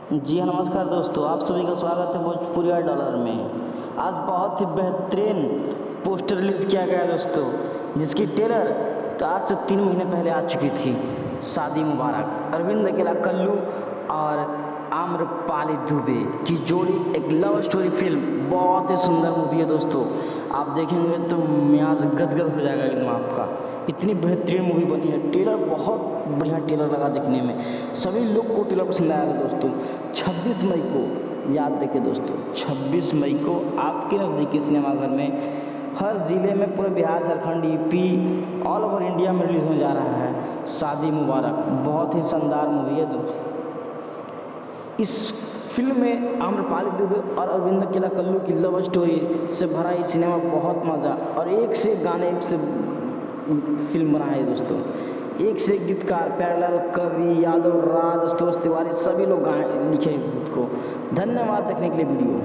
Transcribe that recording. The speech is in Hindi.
जी हाँ, नमस्कार दोस्तों, आप सभी का स्वागत है भोजपुरिया डॉलर में। आज बहुत ही बेहतरीन पोस्टर रिलीज़ किया गया है दोस्तों, जिसकी ट्रेलर तो आज से 3 महीने पहले आ चुकी थी। शादी मुबारक, अरविंद अकेला कल्लू और आम्रपाली दुबे की जोड़ी एक लव स्टोरी फिल्म, बहुत ही सुंदर मूवी है दोस्तों। आप देखेंगे तो मियाज गदगद हो जाएगा एकदम आपका। इतनी बेहतरीन मूवी बनी है, ट्रेलर बहुत बढ़िया ट्रेलर लगा देखने में, सभी लोग को ट्रेलर पसंद आया दोस्तों। 26 मई को याद रखिए दोस्तों, 26 मई को आपके नज़दीकी सिनेमाघर में हर ज़िले में, पूरे Bihar, Jharkhand, UP, all over India में रिलीज़ होने जा रहा है शादी मुबारक। बहुत ही शानदार मूवी है दोस्तों। इस फिल्म में आम्रपाली दुबे और अरविंद अकेला कल्लू की लव स्टोरी से भरा ये सिनेमा, बहुत मज़ा, और एक से गाने, एक से फिल्म बना है दोस्तों। एक से गीतकार, प्यारेलाल कवि यादव, राज, आशुतोष तिवारी, सभी लोग गाए लिखे इस गीत को। धन्यवाद देखने के लिए वीडियो।